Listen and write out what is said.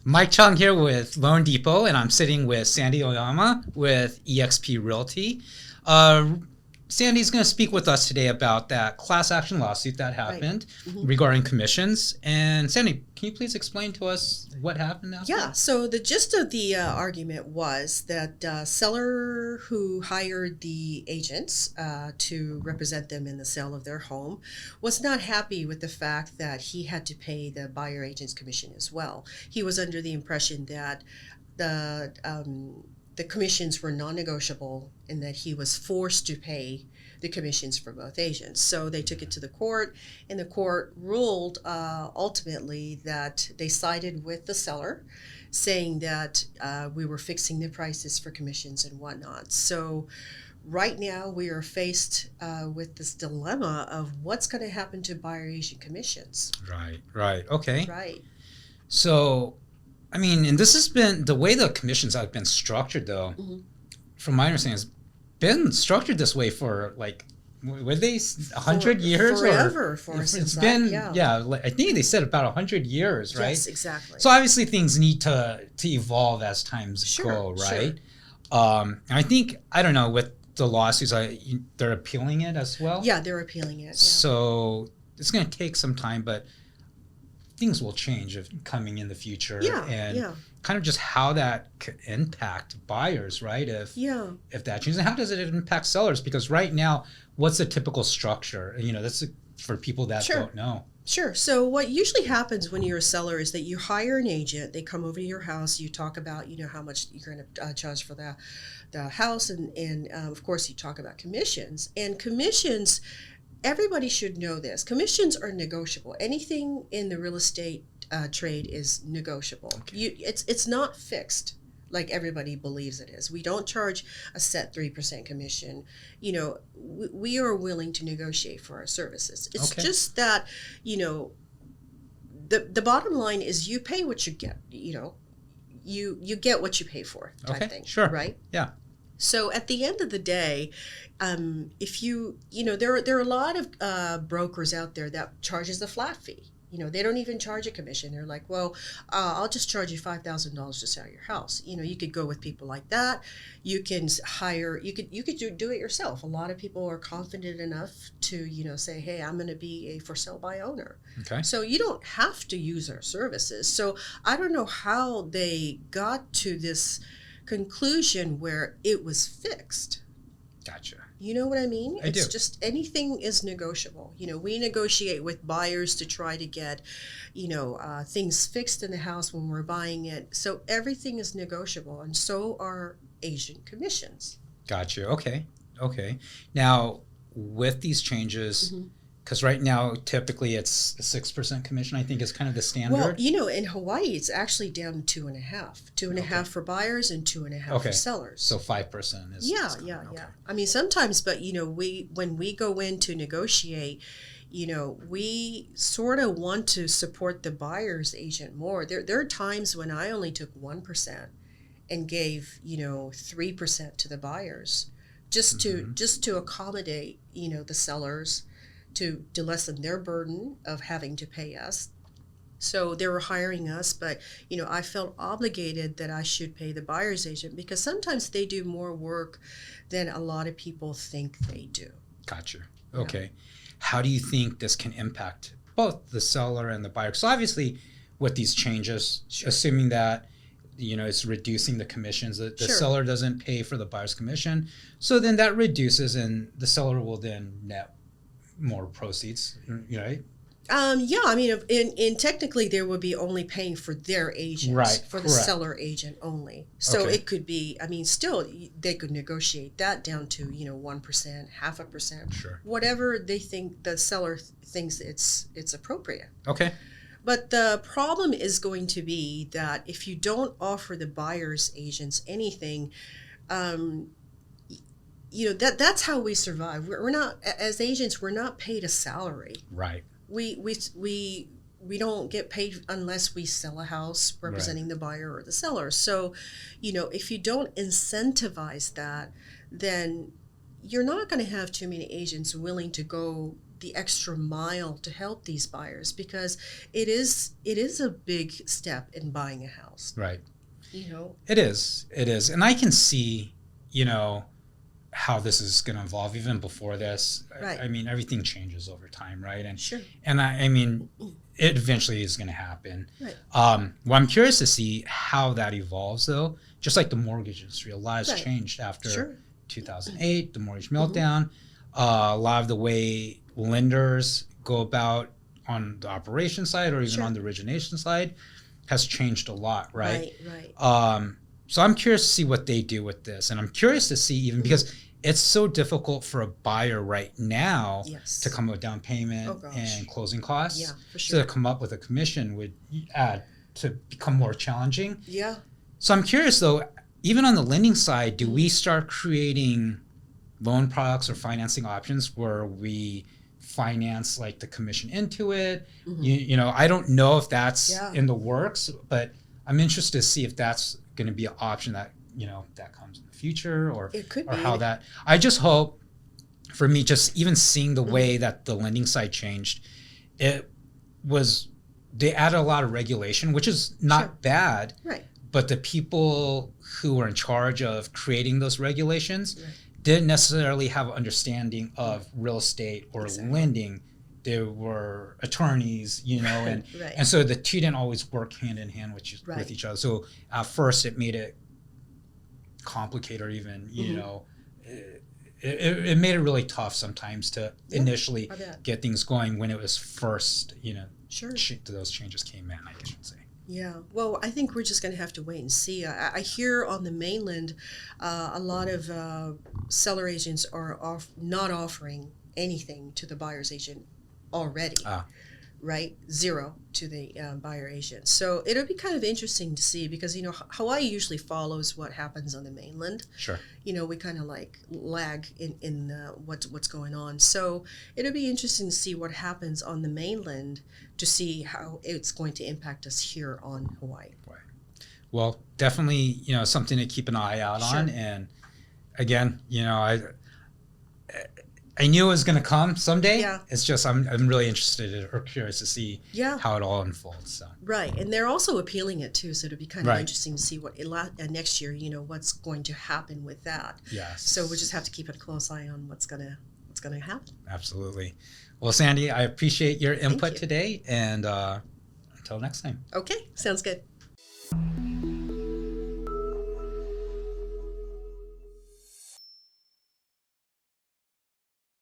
Mike Chung here with Loan Depot, and I'm sitting with Sandy Ohyama with eXp Realty. Uh, Sandy's going to speak with us today about that class action lawsuit that happened regarding commissions. And Sandy, can you please explain to us what happened after? Yeah, so the gist of the argument was that seller who hired the agents to represent them in the sale of their home was not happy with the fact that he had to pay the buyer agent's commission as well. He was under the impression that the commissions were non-negotiable and that he was forced to pay the commissions for both agents. So they took it to the court, and the court ruled ultimately that they sided with the seller, saying that we were fixing the prices for commissions and whatnot. So right now we are faced with this dilemma of what's going to happen to buyer agent commissions. Right. Okay. Right. So, I mean, and this has been the way the commissions have been structured, though. From my understanding, has been structured this way for were they 100 years? Forever, for us. It's been, I think they said about 100 years, right? Yes, exactly. So obviously things need to evolve as times go, right? And I think, I don't know, with the lawsuits, they're appealing it as well? Yeah, they're appealing it. Yeah. So it's going to take some time, but things will change coming in the future. Kind of just how that could impact buyers, right? If that changes, and how does it impact sellers? Because right now, what's the typical structure? That's for people that don't know. Sure. So what usually happens when you're a seller is that you hire an agent. They come over to your house. You talk about how much you're going to charge for the house, and of course you talk about commissions. And commissions, everybody should know this. Commissions are negotiable. Anything in the real estate trade is negotiable. Okay. It's not fixed like everybody believes it is. We don't charge a set 3% commission. We are willing to negotiate for our services. It's just that, the bottom line is you pay what you get. You get what you pay for type thing. Sure. Right? Yeah. So at the end of the day, if there are a lot of brokers out there that charges a flat fee. They don't even charge a commission. They're like, well, I'll just charge you $5,000 to sell your house. You could go with people like that. You can hire. You could do it yourself. A lot of people are confident enough to say, hey, I'm going to be a for sale by owner. Okay. So you don't have to use our services. So I don't know how they got to this conclusion where it was fixed. Gotcha. You know what I mean? It's just anything is negotiable. We negotiate with buyers to try to get, things fixed in the house when we're buying it. So everything is negotiable, and so are agent commissions. Gotcha. Okay. Now, with these changes, because right now typically it's a 6% commission, I think is kind of the standard. Well, in Hawaii it's actually down to 2.5. 2.5 for buyers and 2.5 for sellers. So 5% is. Yeah. I mean, sometimes, but when we go in to negotiate, we sort of want to support the buyer's agent more. There are times when I only took 1% and gave 3% to the buyers, just to accommodate the sellers, to lessen their burden of having to pay us. So they were hiring us, but I felt obligated that I should pay the buyer's agent because sometimes they do more work than a lot of people think they do. Gotcha. Okay. How do you think this can impact both the seller and the buyer? So obviously with these changes, assuming that it's reducing the commissions, the seller doesn't pay for the buyer's commission, so then that reduces and the seller will then net more proceeds, right? I mean, in technically they would be only paying for their agent, right? For the seller agent only. So it could be, still they could negotiate that down to 1%, 0.5%, whatever they think the seller thinks it's appropriate. Okay. But the problem is going to be that if you don't offer the buyer's agents anything, that's how we survive. We're not, as agents, we're not paid a salary. Right. We don't get paid unless we sell a house representing the buyer or the seller. So, if you don't incentivize that, then you're not going to have too many agents willing to go the extra mile to help these buyers, because it is a big step in buying a house. Right. You know, It is, and I can see, how this is going to evolve even before this. Right. I mean, everything changes over time, right? And sure. and I mean, it eventually is going to happen. Right. Well, I'm curious to see how that evolves, though. Just like the mortgage industry, a lot has Right. changed after Sure. 2008, the mortgage meltdown. A lot of the way lenders go about on the operation side or even Sure. on the origination side has changed a lot, right? Right. So I'm curious to see what they do with this. And I'm curious to see even because it's so difficult for a buyer right now Yes. to come up with down payment Oh, gosh. and closing costs. Yeah, for So sure. to come up with a commission would add to become more challenging. Yeah. So I'm curious though, even on the lending side, do we start creating loan products or financing options where we finance like the commission into it? I don't know if that's Yeah. in the works, but I'm interested to see if that's going to be an option that that comes in the future, or It could or be. how that. I just hope, for me, just even seeing the way that the lending side changed, they added a lot of regulation, which is not Sure. bad, Right. but the people who were in charge of creating those regulations Right. didn't necessarily have understanding of real estate or Exactly. lending. They were attorneys, and Right. and so the two didn't always work hand in hand with Right. each other. So at first it made it complicated, or even it made it really tough sometimes to initially I bet. get things going when it was first Sure. those changes came in, I guess you'd say. Yeah, well, I think we're just going to have to wait and see. I hear on the mainland, a lot of seller agents are not offering anything to the buyer's agent already, right? Zero to the buyer agent. So it'll be kind of interesting to see, because Hawaii usually follows what happens on the mainland. Sure. We kind of like lag in what's going on. So it'll be interesting to see what happens on the mainland, to see how it's going to impact us here on Hawaii. Well, definitely, something to keep an eye out on. Sure. And again, I knew it was going to come someday. Yeah. It's just I'm really interested or curious to see Yeah. how it all unfolds. So. Right, and they're also appealing it too, so it'll be kind of Right. interesting to see what next year, what's going to happen with that. Yes. So we just have to keep a close eye on what's gonna happen. Absolutely. Well, Sandy, I appreciate your input you. today, and until next time. Okay, sounds good.